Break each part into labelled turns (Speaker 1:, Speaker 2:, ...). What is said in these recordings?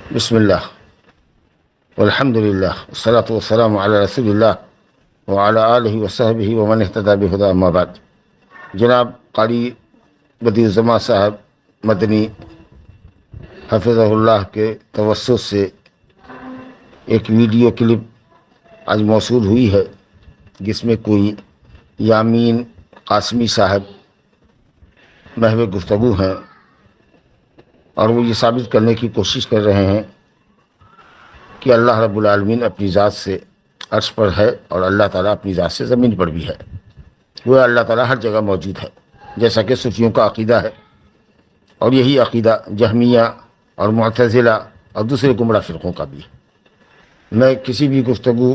Speaker 1: بسم اللہ والحمد للہ والصلاة والسلام علی رسول اللہ وعلی آلہ وصحبہ ومن اہتدی بہدیہ اما بعد۔ جناب قاری بدیع الزماں صاحب مدنی حفظہ اللہ کے توسط سے ایک ویڈیو کلپ آج موصول ہوئی ہے، جس میں کوئی یامین قاسمی صاحب محو گفتگو ہیں اور وہ یہ ثابت کرنے کی کوشش کر رہے ہیں کہ اللہ رب العالمین اپنی ذات سے عرش پر ہے اور اللہ تعالیٰ اپنی ذات سے زمین پر بھی ہے۔ وہ اللہ تعالیٰ ہر جگہ موجود ہے، جیسا کہ صوفیوں کا عقیدہ ہے، اور یہی عقیدہ جہمیہ اور معتزلہ اور دوسرے گمراہ فرقوں کا بھی ہے۔ میں کسی بھی گفتگو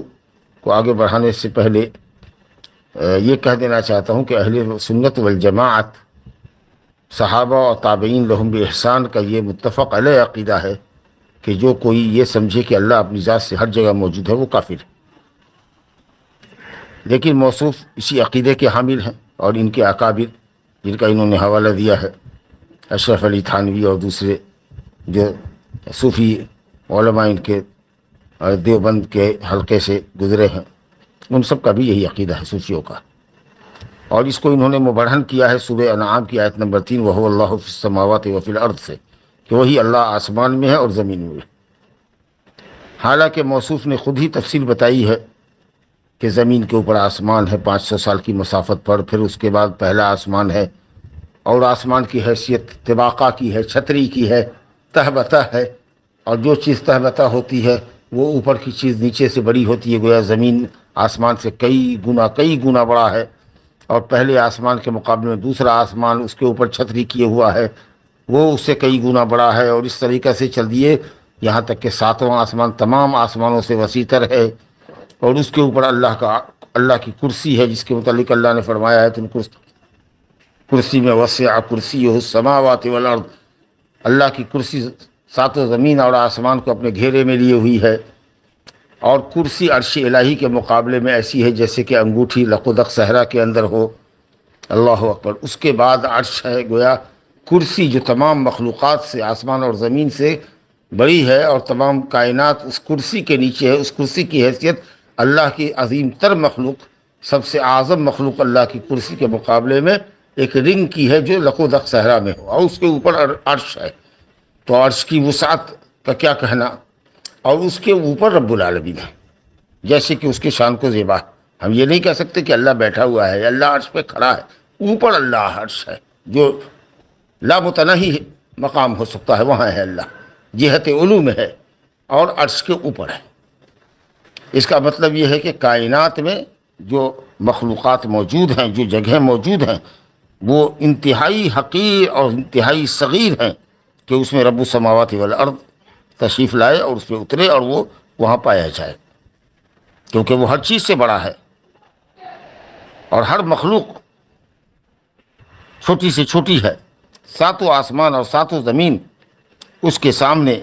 Speaker 1: کو آگے بڑھانے سے پہلے یہ کہہ دینا چاہتا ہوں کہ اہل سنت والجماعت صحابہ اور تابعین لہم باحسان کا یہ متفق علیہ عقیدہ ہے کہ جو کوئی یہ سمجھے کہ اللہ اپنی ذات سے ہر جگہ موجود ہے وہ کافر ہے۔ لیکن موصوف اسی عقیدے کے حامل ہیں، اور ان کے اکابر جن کا انہوں نے حوالہ دیا ہے، اشرف علی تھانوی اور دوسرے جو صوفی علماء ان کے دیوبند کے حلقے سے گزرے ہیں، ان سب کا بھی یہی عقیدہ ہے صوفیوں کا۔ اور اس کو انہوں نے مبرہن کیا ہے سورہ انعام کی آیت نمبر 3 وَهُوَ اللَّهُ فِي السَّمَاوَاتِ وَفِي الْأَرْضِ سے، کہ وہی اللہ آسمان میں ہے اور زمین میں ہے۔ حالانکہ موصوف نے خود ہی تفصیل بتائی ہے کہ زمین کے اوپر آسمان ہے 500 سال کی مسافت پر، پھر اس کے بعد پہلا آسمان ہے، اور آسمان کی حیثیت طباقہ کی ہے، چھتری کی ہے، تہ بتہ ہے، اور جو چیز تہ بتہ ہوتی ہے وہ اوپر کی چیز نیچے سے بڑی ہوتی ہے، گویا زمین آسمان سے کئی گنا بڑا ہے، اور پہلے آسمان کے مقابلے میں دوسرا آسمان اس کے اوپر چھتری کیے ہوا ہے، وہ اس سے کئی گنا بڑا ہے، اور اس طریقے سے چل دیے یہاں تک کہ 7واں آسمان تمام آسمانوں سے وسیع تر ہے، اور اس کے اوپر اللہ کی کرسی ہے، جس کے متعلق اللہ نے فرمایا ہے تم کرسی میں وسع کرسیہ السماوات والارض، اللہ کی کرسی ساتوں زمین اور آسمان کو اپنے گھیرے میں لیے ہوئی ہے، اور کرسی عرش الہی کے مقابلے میں ایسی ہے جیسے کہ انگوٹھی لقدق صحرا کے اندر ہو۔ اللہ اکبر۔ اس کے بعد عرش ہے، گویا کرسی جو تمام مخلوقات سے، آسمان اور زمین سے بڑی ہے، اور تمام کائنات اس کرسی کے نیچے ہے۔ اس کرسی کی حیثیت اللہ کی عظیم تر مخلوق، سب سے اعظم مخلوق اللہ کی کرسی کے مقابلے میں ایک رنگ کی ہے جو لقدق صحرا میں ہو، اور اس کے اوپر عرش ہے۔ تو عرش کی وسعت کا کیا کہنا، اور اس کے اوپر رب العالمین ہے، جیسے کہ اس کے شان کو زیبا ہے۔ ہم یہ نہیں کہہ سکتے کہ اللہ بیٹھا ہوا ہے، اللہ عرش پہ کھڑا ہے، اوپر اللہ عرش ہے، جو لامتناہی مقام ہو سکتا ہے، وہاں ہے اللہ، جہت علو میں ہے اور عرش کے اوپر ہے۔ اس کا مطلب یہ ہے کہ کائنات میں جو مخلوقات موجود ہیں، جو جگہیں موجود ہیں، وہ انتہائی حقیر اور انتہائی صغیر ہیں کہ اس میں رب السماوات والارض تشریف لائے اور اس پہ اترے اور وہ وہاں پایا جائے، کیونکہ وہ ہر چیز سے بڑا ہے، اور ہر مخلوق چھوٹی سے چھوٹی ہے۔ 7 آسمان اور 7 زمین اس کے سامنے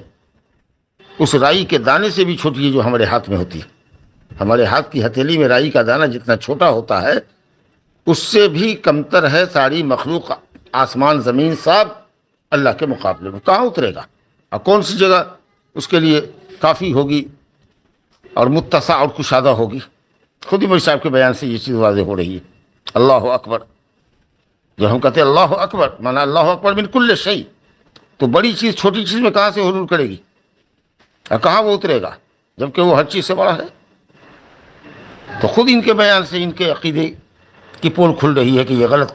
Speaker 1: اس رائی کے دانے سے بھی چھوٹی ہے جو ہمارے ہاتھ میں ہوتی ہے۔ ہمارے ہاتھ کی ہتھیلی میں رائی کا دانہ جتنا چھوٹا ہوتا ہے، اس سے بھی کمتر ہے ساری مخلوق، آسمان زمین سب اللہ کے مقابلے میں۔ کہاں اترے گا، اور کون سی جگہ اس کے لیے کافی ہوگی اور متسع اور کشادہ ہوگی؟ خود ہی مولوی صاحب کے بیان سے یہ چیز واضح ہو رہی ہے۔ اللہ اکبر۔ جب ہم کہتے ہیں اللہ اکبر، مانا اللہ اکبر من کل شیء، تو بڑی چیز چھوٹی چیز میں کہاں سے حلول کرے گی اور کہاں وہ اترے گا، جبکہ وہ ہر چیز سے بڑا ہے؟ تو خود ان کے بیان سے ان کے عقیدے کی پول کھل رہی ہے کہ یہ غلط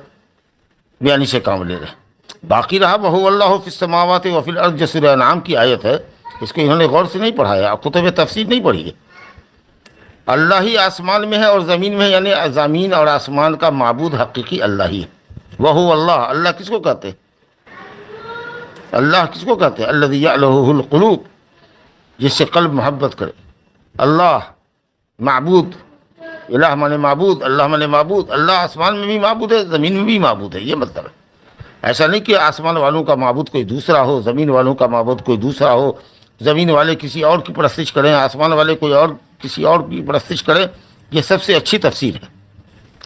Speaker 1: بیانی سے کام لے رہے ہیں۔ باقی رہا وَهُوَ اللَّهُ فِي السَّمَاوَاتِ وَفِي الْأَرْضِ، جو سورہ انعام کی آیت ہے، اس کو انہوں نے غور سے نہیں پڑھایا اور کتب تفسیر نہیں پڑھی ہے۔ اللہ ہی آسمان میں ہے اور زمین میں ہے، یعنی زمین اور آسمان کا معبود حقیقی اللہ ہی ہے۔ وَهُوَ اللَّهُ، اللہ کس کو کہتے ہیں؟ اللہ کس کو کہتے ہیں؟ الَّذِي يَعْلَهُ الْقُلُوبُ، جس سے قلب محبت کرے۔ اللہ معبود، الہ مانے معبود، اللہ مانے معبود، اللہ آسمان میں بھی معبود ہے، زمین میں بھی معبود ہے، یہ مطلب ہے۔ ایسا نہیں کہ آسمان والوں کا معبود کوئی دوسرا ہو، زمین والوں کا معبود کوئی دوسرا ہو، زمین والے کسی اور کی پرستش کریں، آسمان والے کوئی اور کسی اور کی پرستش کریں۔ یہ سب سے اچھی تفسیر ہے،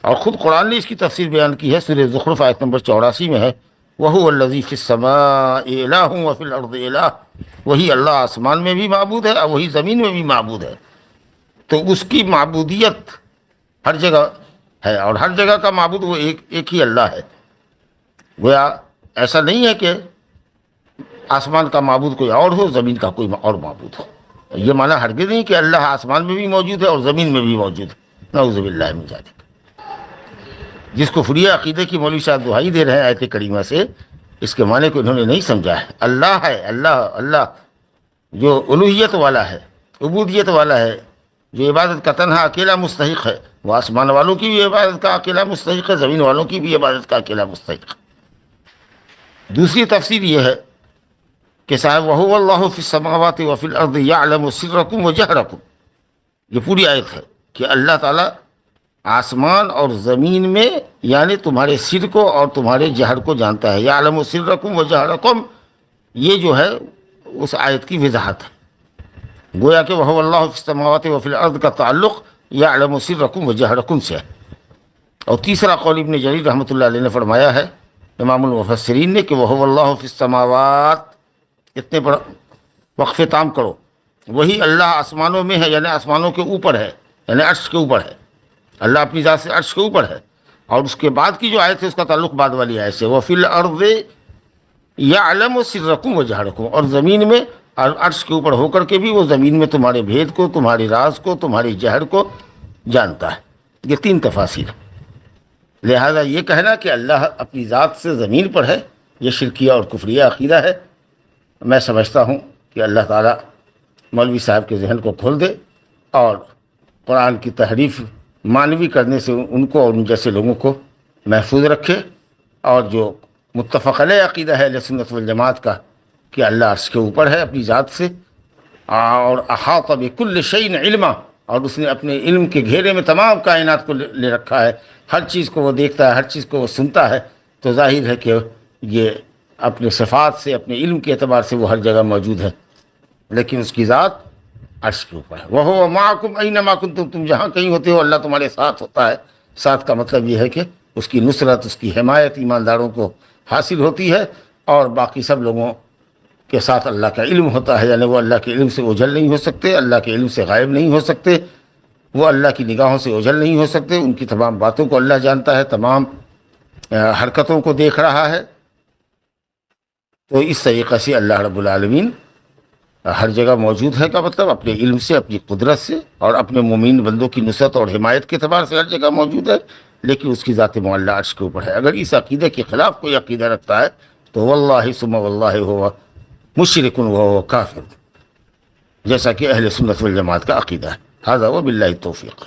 Speaker 1: اور خود قرآن نے اس کی تفسیر بیان کی ہے۔ سورہ زخرف آیت نمبر 84 میں ہے وَهُوَ الَّذِي فِي السَّمَاءِ إِلَٰهٌ وَفِي الْأَرْضِ إِلَٰهٌ، وہی اللہ آسمان میں بھی معبود ہے اور وہی زمین میں بھی معبود ہے. تو اس کی معبودیت ہر جگہ ہے، اور ہر جگہ کا معبود وہ ایک ہی اللہ ہے. گویا ایسا نہیں ہے کہ آسمان کا معبود کوئی اور ہو، زمین کا کوئی اور معبود ہو. یہ معنی ہرگز نہیں کہ اللہ آسمان میں بھی موجود ہے اور زمین میں بھی موجود ہے. نعوذ باللہ من ذالک. جس کو فریہ عقیدے کی مولوی صاحب دہائی دے رہے ہیں آیت کریمہ سے، اس کے معنی کو انہوں نے نہیں سمجھا ہے. اللہ ہے، اللہ جو الوہیت والا ہے، عبودیت والا ہے، جو عبادت کا تنہا اکیلا مستحق ہے، وہ آسمان والوں کی بھی عبادت کا اکیلا مستحق ہے، زمین والوں کی بھی عبادت کا اکیلا مستحق ہے. دوسری تفسیر یہ ہے کہ صاحب وَهُوَ اللَّهُ فِي السَّمَاوَاتِ وَفِي الْأَرْضِ يَعْلَمُ سِرَّكُمْ وَجَهْرَكُمْ. یہ پوری آیت ہے کہ اللہ تعالیٰ آسمان اور زمین میں یعنی تمہارے سر کو اور تمہارے جہر کو جانتا ہے. یعلم سرکم و جہرکم، یہ جو ہے اس آیت کی وضاحت ہے. گویا کہ وہو اللہ فی السماوات و فی الارض کا تعلق یعلم سرکم و جہرکم سے ہے. اور تیسرا قول ابن جریر رحمۃ اللہ علیہ نے فرمایا ہے، امام المفسرین نے، کہ وہو اللہ فی السماوات، اتنے پر وقف تام کرو، وہی اللہ آسمانوں میں ہے، یعنی آسمانوں کے اوپر ہے، یعنی عرش کے اوپر ہے. اللہ اپنی ذات سے عرش کے اوپر ہے. اور اس کے بعد کی جو آیت ہے اس کا تعلق بعد والی آیت سے، وَفِي الْأَرْضِ يَعْلَمُ سِرَّكُمْ وَجَهْرَكُمْ، اور زمین میں اور عرش کے اوپر ہو کر کے بھی وہ زمین میں تمہارے بھید کو، تمہارے راز کو، تمہاری جہر کو جانتا ہے. یہ تین تفاسیر. لہذا یہ کہنا کہ اللہ اپنی ذات سے زمین پر ہے، یہ شرکیہ اور کفریہ عقیدہ ہے. میں سمجھتا ہوں کہ اللہ تعالیٰ مولوی صاحب کے ذہن کو کھول دے اور قرآن کی تحریف مانوی کرنے سے ان کو اور ان جیسے لوگوں کو محفوظ رکھے. اور جو متفق علیہ عقیدہ ہے اہل سنت والجماعت کا کہ اللہ عرش کے اوپر ہے اپنی ذات سے، اور احاط بکل شیء علما، اور اس نے اپنے علم کے گھیرے میں تمام کائنات کو لے رکھا ہے، ہر چیز کو وہ دیکھتا ہے، ہر چیز کو وہ سنتا ہے. تو ظاہر ہے کہ یہ اپنے صفات سے، اپنے علم کے اعتبار سے وہ ہر جگہ موجود ہے، لیکن اس کی ذات عرش کے اوپر ہے. وَهُوَ مَعَكُمْ أَيْنَمَا كُنتُمْ، تم جہاں کہیں ہوتے ہو اللہ تمہارے ساتھ ہوتا ہے. ساتھ کا مطلب یہ ہے کہ اس کی نصرت، اس کی حمایت ایمانداروں کو حاصل ہوتی ہے، اور باقی سب لوگوں کے ساتھ اللہ کا علم ہوتا ہے. یعنی وہ اللہ کے علم سے اوجھل نہیں ہو سکتے، اللہ کے علم سے غائب نہیں ہو سکتے، وہ اللہ کی نگاہوں سے اوجھل نہیں ہو سکتے. ان کی تمام باتوں کو اللہ جانتا ہے، تمام حرکتوں کو دیکھ رہا ہے. تو اس طریقے سے اللہ رب العالمین ہر جگہ موجود ہے کا مطلب اپنے علم سے، اپنی قدرت سے، اور اپنے مومن بندوں کی نصرت اور حمایت کے اعتبار سے ہر جگہ موجود ہے، لیکن اس کی ذات معلیٰ عرش کے اوپر ہے. اگر اس عقیدے کے خلاف کوئی عقیدہ رکھتا ہے تو واللہ ثم واللہ ہوا مشرک و کافر، جیسا کہ اہل سنت والجماعت کا عقیدہ ہے. ھذا وباللہ التوفیق.